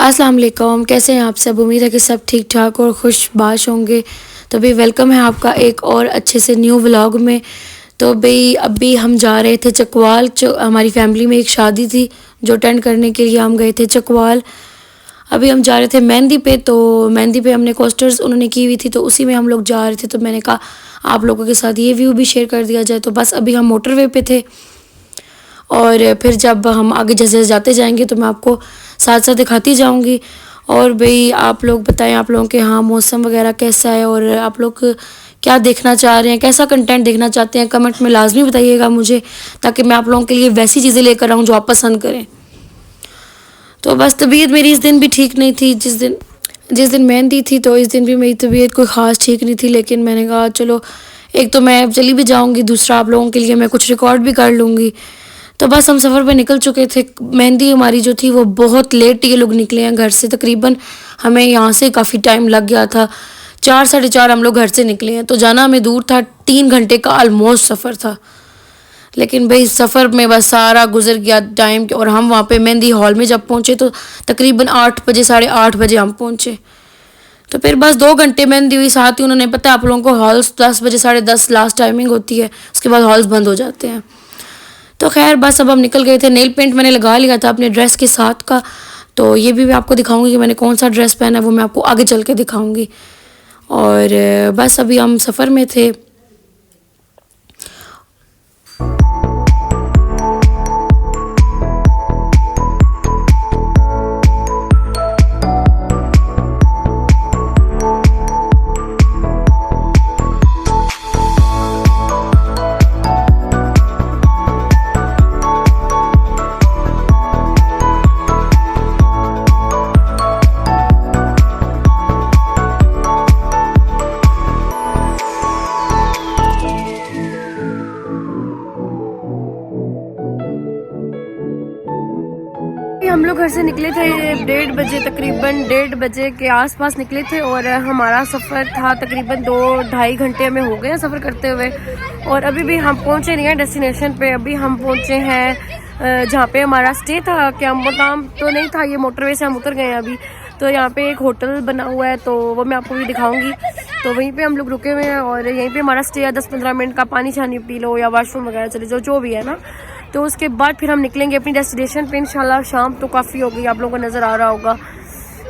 अस्सलाम वालेकुम, कैसे हैं आप सब। उम्मीद है कि सब ठीक ठाक और खुशबाश होंगे। तो भाई वेलकम है आपका एक और अच्छे से न्यू व्लॉग में। तो भाई अभी हम जा रहे थे चकवाल। हमारी फैमिली में एक शादी थी जो अटेंड करने के लिए हम गए थे चकवाल। अभी हम जा रहे थे मेहंदी पे। तो मेहंदी पे हमने कोस्टर्स उन्होंने की हुई थी, तो उसी में हम लोग जा रहे थे। तो मैंने कहा आप लोगों के साथ ये व्यू भी शेयर कर दिया जाए। तो बस अभी हम मोटरवे पे थे और फिर जब हम आगे जैसे जाते जाएंगे तो मैं आपको साथ साथ दिखाती जाऊंगी। और भाई आप लोग बताएं, आप लोगों के यहाँ मौसम वगैरह कैसा है और आप लोग क्या देखना चाह रहे हैं, कैसा कंटेंट देखना चाहते हैं, कमेंट में लाजमी बताइएगा मुझे, ताकि मैं आप लोगों के लिए वैसी चीज़ें लेकर आऊँ जो आप पसंद करें। तो बस तबीयत मेरी इस दिन भी ठीक नहीं थी। जिस दिन मेहंदी थी तो इस दिन भी मेरी तबीयत कोई ख़ास ठीक नहीं थी। लेकिन मैंने कहा चलो, एक तो मैं चली भी जाऊंगी, दूसरा आप लोगों के लिए मैं कुछ रिकॉर्ड भी कर लूँगी। तो बस हम सफ़र पे निकल चुके थे। मेहंदी हमारी जो थी वो बहुत लेट ये लोग निकले हैं घर से। तकरीबन हमें यहाँ से काफ़ी टाइम लग गया था। 4 साढ़े 4 हम लोग घर से निकले हैं। तो जाना हमें दूर था, 3 घंटे का ऑलमोस्ट सफ़र था। लेकिन भाई सफ़र में बस सारा गुजर गया टाइम। और हम वहाँ पे मेहंदी हॉल में जब पहुँचे तो तकरीबन 8 बजे, साढ़े 8 बजे हम पहुँचे। तो फिर बस 2 घंटे मेहंदी हुई। साथ ही उन्होंने, पता है आप लोगों को, हॉल्स 10 बजे, साढ़े 10 लास्ट टाइमिंग होती है, उसके बाद हॉल्स बंद हो जाते हैं। तो खैर बस अब हम निकल गए थे। नेल पेंट मैंने लगा लिया था अपने ड्रेस के साथ का। तो ये भी मैं आपको दिखाऊंगी कि मैंने कौन सा ड्रेस पहना है, वो मैं आपको आगे चल के दिखाऊंगी। और बस अभी हम सफ़र में थे। हम लोग घर से निकले थे 1:30 बजे, तकरीबन 1:30 बजे के आसपास निकले थे। और हमारा सफ़र था तकरीबन 2-2.5 घंटे में हो गए सफ़र करते हुए। और अभी भी हम पहुंचे नहीं हैं डेस्टिनेशन पे। अभी हम पहुंचे हैं जहाँ पे हमारा स्टे था। क्या नाम तो नहीं था, ये मोटरवे से हम उतर गए हैं अभी। तो यहाँ पे एक होटल बना हुआ है, तो वो मैं आपको भी दिखाऊंगी। तो वहीं पे हम लोग रुके हुए हैं और यहीं पे हमारा स्टे है। 10-15 मिनट का पानी छानी पी लो या वाशरूम वगैरह चले जाओ, जो भी है ना। तो उसके बाद फिर हम निकलेंगे अपनी डेस्टिनेशन पे इंशाल्लाह। शाम तो काफ़ी हो गई, आप लोगों को नज़र आ रहा होगा।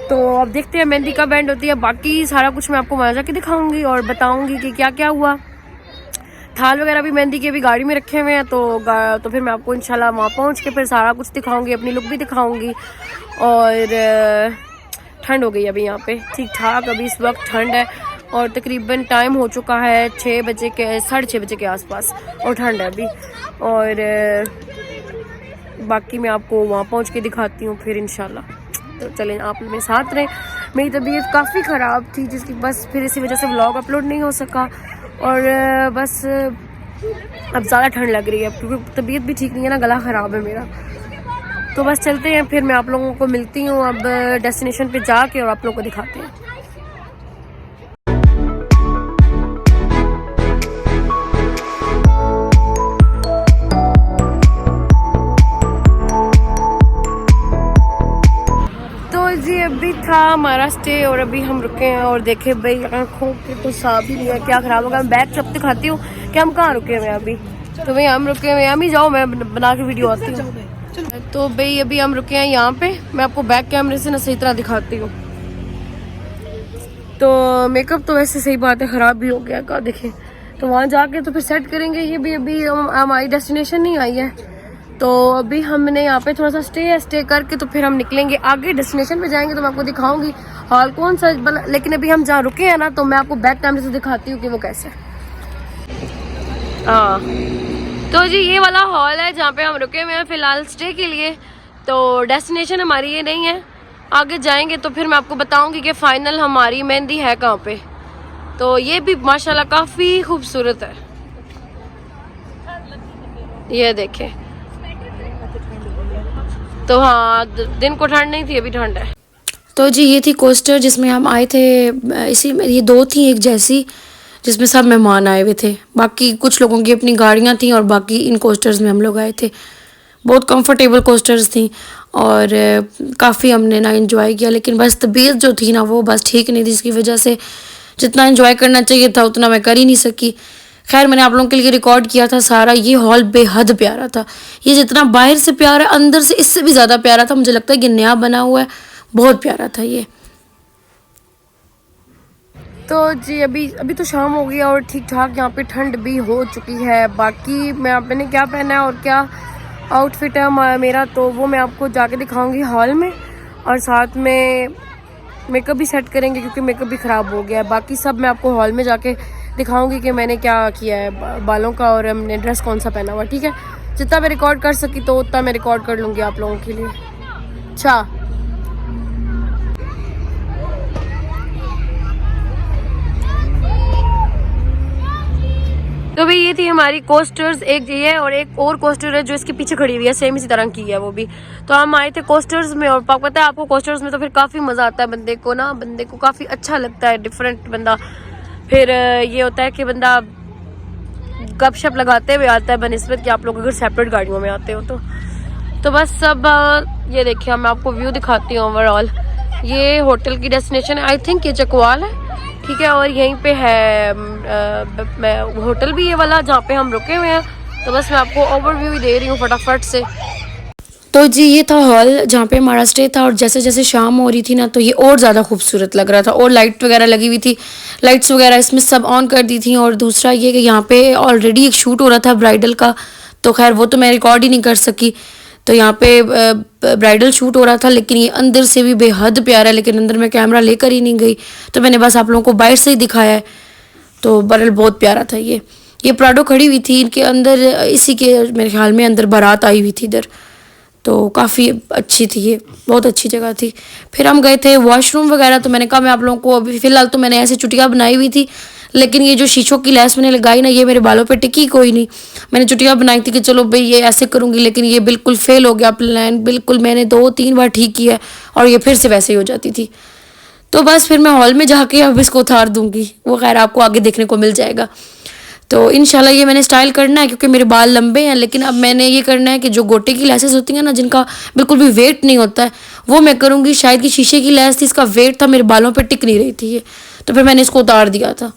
तो अब देखते हैं मेहंदी कब एंड होती है। बाकी सारा कुछ मैं आपको वहाँ जाके दिखाऊंगी और बताऊंगी कि क्या क्या हुआ। थाल वगैरह भी मेहंदी के भी गाड़ी में रखे हुए हैं। तो फिर मैं आपको इंशाल्लाह वहाँ पहुँच के फिर सारा कुछ दिखाऊंगी, अपनी लुक भी दिखाऊंगी। और ठंड हो गई अभी यहाँ पे ठीक ठाक, अभी इस वक्त ठंड है। और तकरीबन टाइम हो चुका है 6 बजे के, 6:30 बजे के आसपास, और ठंड है अभी। और बाकी मैं आपको वहाँ पहुँच के दिखाती हूँ फिर इंशाल्लाह। तो चलें, आप मेरे साथ रहें। मेरी तबीयत काफ़ी ख़राब थी, जिसकी बस फिर इसी वजह से व्लॉग अपलोड नहीं हो सका। और बस अब ज़्यादा ठंड लग रही है क्योंकि तबीयत भी ठीक नहीं है ना, गला ख़राब है मेरा। तो बस चलते हैं, फिर मैं आप लोगों को मिलती हूँ अब डेस्टिनेशन पे जाके और आप लोगों को दिखाते हैं। तो जी अभी था हमारा स्टे और अभी हम रुके हैं। और देखे भाई आँखों के तो साफ ही नहीं है, क्या ख़राब होगा। मैं बैग सब दिखाती हूँ कि हम कहाँ रुके हुए हैं अभी। तो भाई हम रुके हुए हैं, हम ही जाओ, मैं बना के वीडियो आती हूँ। तो भाई अभी हम रुके हैं यहाँ पे। मैं आपको बैक कैमरे से ना सही तरह दिखाती हूँ। तो मेकअप तो वैसे सही बात है ख़राब भी हो गया का, देखें। तो वहाँ जाके तो फिर सेट करेंगे। ये भी अभी हमारी डेस्टिनेशन नहीं आई है। तो अभी हमने यहाँ पे थोड़ा सा स्टे करके तो फिर हम निकलेंगे आगे, डेस्टिनेशन पे जाएंगे। तो मैं आपको दिखाऊंगी हॉल कौन सा। लेकिन अभी हम जहाँ रुके हैं ना, तो मैं आपको बैक कैमरे से दिखाती हूँ कि वो कैसे है। हाँ, तो जी ये वाला हॉल है जहाँ पे हम रुके हुए हैं फ़िलहाल स्टे के लिए। तो डेस्टिनेशन हमारी ये नहीं है, आगे जाएंगे तो फिर मैं आपको बताऊंगी कि फ़ाइनल हमारी मेहंदी है कहाँ पे। तो ये भी माशाल्लाह काफ़ी खूबसूरत है, ये देखें। तो हाँ, दिन को ठंड नहीं थी, अभी ठंड है। तो जी ये थी कोस्टर जिसमें हम आए थे। इसी में ये 2 थी एक जैसी, जिसमें सब मेहमान आए हुए थे। बाकी कुछ लोगों की अपनी गाड़ियाँ थी और बाकी इन कोस्टर्स में हम लोग आए थे। बहुत कंफर्टेबल कोस्टर्स थी और काफ़ी हमने ना एंजॉय किया, लेकिन बस तबीयत जो थी ना वो बस ठीक नहीं थी, इसकी वजह से जितना एंजॉय करना चाहिए था उतना मैं कर ही नहीं सकी। खैर मैंने आप लोगों के लिए रिकॉर्ड किया था सारा। ये हॉल बेहद प्यारा था, ये जितना बाहर से प्यारा है अंदर से इससे भी ज़्यादा प्यारा था। मुझे लगता है कि नया बना हुआ है, बहुत प्यारा था ये। तो जी अभी अभी तो शाम हो गया और ठीक ठाक यहाँ पे ठंड भी हो चुकी है। बाकी मैंने क्या पहना है और क्या आउटफिट है मेरा, तो वो मैं आपको जाके दिखाऊंगी हॉल में, और साथ में मेकअप भी सेट करेंगे क्योंकि मेकअप भी ख़राब हो गया है। बाकी सब मैं आपको हॉल में जाके दिखाऊंगी कि मैंने क्या किया है बालों का और हमने ड्रेस कौन सा पहना हुआ। ठीक है, जितना मैं रिकॉर्ड कर सकी तो उतना मैं रिकॉर्ड कर लूँगी आप लोगों के लिए। अच्छा, तो भाई ये थी हमारी कोस्टर्स, एक ये है और एक और कोस्टर है जो इसके पीछे खड़ी हुई है, सेम इसी तरह की है वो भी। तो हम आए थे कोस्टर्स में, और पता है आपको कोस्टर्स में तो फिर काफ़ी मज़ा आता है बंदे को काफ़ी अच्छा लगता है, डिफरेंट बंदा। फिर ये होता है कि बंदा गपशप लगाते हुए आता है बनिस्बत कि आप लोग अगर सेपरेट गाड़ियों में आते हो तो बस सब ये देखिए मैं आपको व्यू दिखाती हूँ ओवरऑल। ये होटल की डेस्टिनेशन है, आई थिंक ये चकवाल है, ठीक है, और यहीं पे है होटल भी ये वाला जहाँ पे हम रुके हुए हैं। तो बस मैं आपको ओवरव्यू ही दे रही हूँ फटाफट से। तो जी ये था हॉल जहाँ पे हमारा स्टे था, और जैसे जैसे शाम हो रही थी ना तो ये और ज़्यादा खूबसूरत लग रहा था, और लाइट वगैरह लगी हुई थी, लाइट्स वगैरह इसमें सब ऑन कर दी थी। और दूसरा ये कि यहाँ पे ऑलरेडी एक शूट हो रहा था ब्राइडल का, तो खैर वो तो मैं रिकॉर्ड ही नहीं कर सकी। तो यहाँ पे ब्राइडल शूट हो रहा था, लेकिन ये अंदर से भी बेहद प्यारा है, लेकिन अंदर मैं कैमरा लेकर ही नहीं गई, तो मैंने बस आप लोगों को बाहर से ही दिखाया है। तो बहरहाल बहुत प्यारा था ये प्राडो खड़ी हुई थी इनके अंदर, इसी के मेरे ख्याल में अंदर बारात आई हुई थी इधर, तो काफ़ी अच्छी थी ये, बहुत अच्छी जगह थी। फिर हम गए थे वॉशरूम वगैरह, तो मैंने कहा मैं आप लोगों को अभी फ़िलहाल तो मैंने ऐसे चुटिया बनाई हुई थी, लेकिन ये जो शीशों की लैस मैंने लगाई ना ये मेरे बालों पे टिकी कोई नहीं। मैंने चुटिया बनाई थी कि चलो भाई ये ऐसे करूँगी, लेकिन ये बिल्कुल फेल हो गया प्लान, बिल्कुल मैंने 2-3 बार ठीक किया और ये फिर से वैसे ही हो जाती थी। तो बस फिर मैं हॉल में जाके अब इसको उतार दूँगी, वो खैर आपको आगे देखने को मिल जाएगा। तो इंशाल्लाह ये मैंने स्टाइल करना है क्योंकि मेरे बाल लंबे हैं, लेकिन अब मैंने ये करना है कि जो गोटे की लेसेस होती हैं ना जिनका बिल्कुल भी वेट नहीं होता है वो मैं करूँगी। शायद कि शीशे की लेस थी, इसका वेट था, मेरे बालों पे टिक नहीं रही थी ये, तो फिर मैंने इसको उतार दिया था।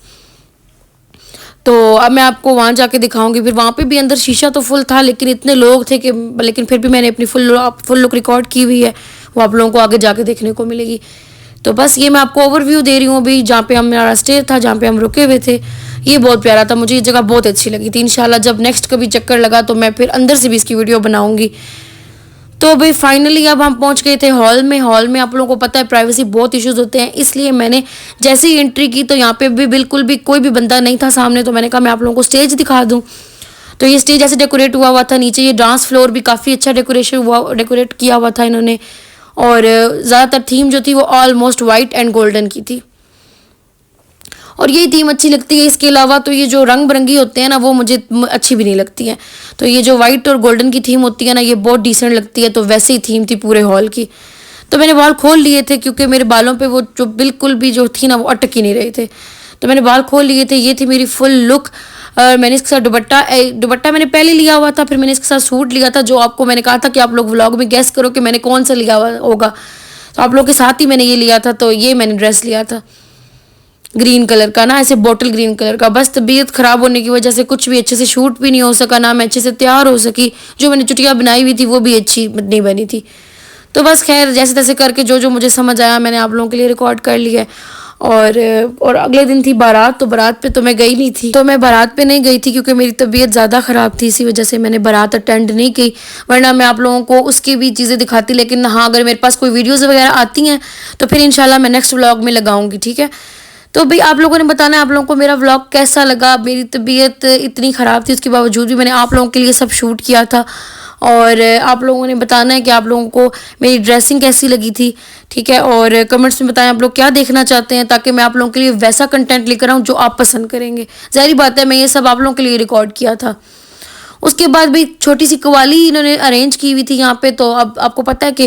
तो अब मैं आपको वहाँ जाके दिखाऊंगी। फिर वहाँ पे भी अंदर शीशा तो फुल था, लेकिन इतने लोग थे कि लेकिन फिर भी मैंने अपनी फुल लुक रिकॉर्ड की हुई है, वो आप लोगों को आगे जाके देखने को मिलेगी। तो बस ये मैं आपको ओवरव्यू दे रही हूँ अभी जहाँ पे हमारा स्टे था, जहाँ पे हम रुके हुए थे। ये बहुत प्यारा था, मुझे ये जगह बहुत अच्छी लगी थी। इंशाल्लाह जब नेक्स्ट कभी चक्कर लगा तो मैं फिर अंदर से भी इसकी वीडियो बनाऊंगी। तो भाई फाइनली अब हम पहुंच गए थे हॉल में। हॉल में आप लोगों को पता है प्राइवेसी बहुत इश्यूज होते हैं, इसलिए मैंने जैसे ही एंट्री की तो यहाँ पे भी बिल्कुल भी कोई भी बंदा नहीं था सामने, तो मैंने कहा मैं आप लोगों को स्टेज दिखा दूँ। तो ये स्टेज ऐसे डेकोरेट हुआ था, नीचे ये डांस फ्लोर भी काफ़ी अच्छा डेकोरेट किया हुआ था इन्होंने, और ज़्यादातर थीम जो थी वो ऑलमोस्ट वाइट एंड गोल्डन की थी, और यही थीम अच्छी लगती है। इसके अलावा तो ये जो रंग बिरंगी होते हैं ना वो मुझे अच्छी भी नहीं लगती हैं, तो ये जो वाइट और गोल्डन की थीम होती है ना ये बहुत डिसेंट लगती है। तो वैसे ही थीम थी पूरे हॉल की। तो मैंने बाल खोल लिए थे क्योंकि मेरे बालों पे वो जो बिल्कुल भी जो थी ना वो अटक ही नहीं रहे थे, तो मैंने बाल खोल लिए थे। ये थी मेरी फुल लुक। मैंने इसके साथ दुपट्टा मैंने पहले लिया हुआ था, फिर मैंने इसके साथ सूट लिया था जो आपको मैंने कहा था कि आप लोग व्लॉग में गेस करो कि मैंने कौन सा लिया हुआ होगा, तो आप लोग के साथ ही मैंने ये लिया था। तो ये मैंने ड्रेस लिया था ग्रीन कलर का ना, ऐसे बॉटल ग्रीन कलर का। बस तबीयत ख़राब होने की वजह से कुछ भी अच्छे से शूट भी नहीं हो सका, ना मैं अच्छे से तैयार हो सकी, जो मैंने चुटिया बनाई हुई थी वो भी अच्छी नहीं बनी थी। तो बस खैर जैसे तैसे करके जो जो मुझे समझ आया मैंने आप लोगों के लिए रिकॉर्ड कर लिया है। और अगले दिन थी बारात, तो बारात पे तो मैं गई नहीं थी, तो मैं बारात पे नहीं गई थी क्योंकि मेरी तबीयत ज़्यादा ख़राब थी, इसी वजह से मैंने बारात अटेंड नहीं की, वरना मैं आप लोगों को उसकी भी चीज़ें दिखाती। लेकिन हाँ अगर मेरे पास कोई वीडियोज़ वगैरह आती हैं तो फिर इंशाल्लाह मैं नेक्स्ट व्लॉग में लगाऊंगी, ठीक है। तो भाई आप लोगों ने बताना है आप लोगों को मेरा व्लॉग कैसा लगा। मेरी तबीयत इतनी ख़राब थी उसके बावजूद भी मैंने आप लोगों के लिए सब शूट किया था, और आप लोगों ने बताना है कि आप लोगों को मेरी ड्रेसिंग कैसी लगी थी, ठीक है, और कमेंट्स में बताएं आप लोग क्या देखना चाहते हैं, ताकि मैं आप लोगों के लिए वैसा कंटेंट लेकर आऊँ जो आप पसंद करेंगे। ज़ाहिर बात है मैं ये सब आप लोगों के लिए रिकॉर्ड किया था। उसके बाद भी छोटी सी कवाली इन्होंने अरेंज की हुई थी यहाँ पे, तो अब आपको पता है कि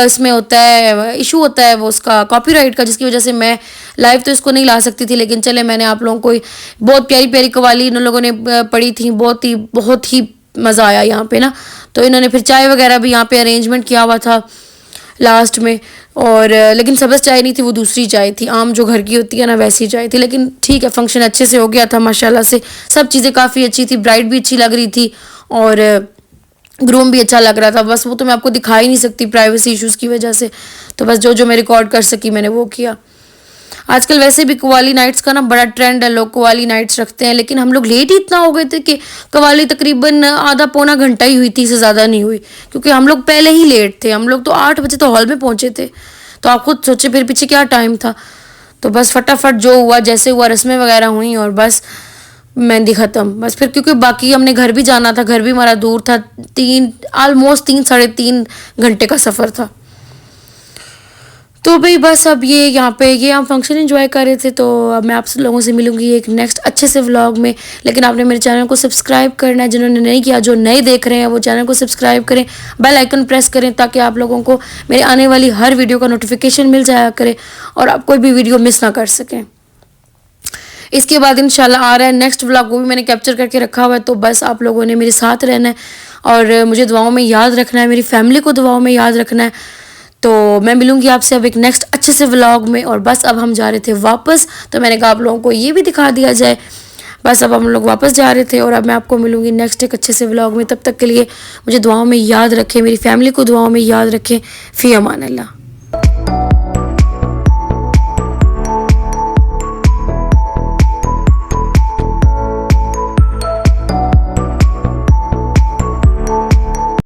इसमें होता है इशू होता है वो उसका कॉपीराइट का, जिसकी वजह से मैं लाइव तो इसको नहीं ला सकती थी। लेकिन चले मैंने आप लोगों को बहुत प्यारी प्यारी कवाली इन लोगों ने पढ़ी थी, बहुत ही मज़ा आया यहाँ पे ना। तो इन्होंने फिर चाय वगैरह भी यहाँ पे अरेंजमेंट किया हुआ था लास्ट में, और लेकिन सब्ज़ चाय नहीं थी, वो दूसरी चाय थी, आम जो घर की होती है ना वैसी चाय थी। लेकिन ठीक है, फंक्शन अच्छे से हो गया था माशाल्लाह से, सब चीज़ें काफ़ी अच्छी थी, ब्राइड भी अच्छी लग रही थी और ग्रूम भी अच्छा लग रहा था। बस वो तो मैं आपको दिखा ही नहीं सकती प्राइवेसी इश्यूज़ की वजह से, तो बस जो जो मैं रिकॉर्ड कर सकी मैंने वो किया। आजकल वैसे भी कवाली नाइट्स का ना बड़ा ट्रेंड है, लोग कवाली नाइट्स रखते हैं, लेकिन हम लोग लेट ही इतना हो गए थे कि कवाली तकरीबन आधा पौना घंटा ही हुई थी, इससे ज़्यादा नहीं हुई, क्योंकि हम लोग पहले ही लेट थे। हम लोग तो 8 बजे तो हॉल में पहुँचे थे, तो आप खुद सोचे फिर पीछे क्या टाइम था। तो बस फटाफट जो हुआ जैसे हुआ, रस्में वगैरह हुई और बस मेहंदी ख़त्म। बस फिर क्योंकि बाकी हमने घर भी जाना था, घर भी हमारा दूर था, ऑलमोस्ट 3 साढ़े 3 घंटे का सफ़र था। तो भाई बस अब ये यहाँ पे ये हम फंक्शन एंजॉय कर रहे थे। तो अब मैं आप सब लोगों से मिलूंगी एक नेक्स्ट अच्छे से व्लॉग में, लेकिन आपने मेरे चैनल को सब्सक्राइब करना है, जिन्होंने नहीं किया, जो नए देख रहे हैं वो चैनल को सब्सक्राइब करें, बेल आइकन प्रेस करें, ताकि आप लोगों को मेरे आने वाली हर वीडियो का नोटिफिकेशन मिल जाया करे और आप कोई भी वीडियो मिस ना कर सकें। इसके बाद इंशाल्लाह आ रहा है नेक्स्ट व्लॉग, वो भी मैंने कैप्चर करके रखा हुआ है। तो बस आप लोगों ने मेरे साथ रहना है और मुझे दुआओं में याद रखना है, मेरी फैमिली को दुआओं में याद रखना है। तो मैं मिलूंगी आपसे अब एक नेक्स्ट अच्छे से व्लॉग में। और बस अब हम जा रहे थे वापस, तो मैंने कहा आप लोगों को ये भी दिखा दिया जाए। बस अब हम लोग वापस जा रहे थे और अब मैं आपको मिलूंगी नेक्स्ट एक अच्छे से व्लॉग में। तब तक के लिए मुझे दुआओं में याद रखें, मेरी फैमिली को दुआओं में याद रखें। फ़ी अमान अल्लाह।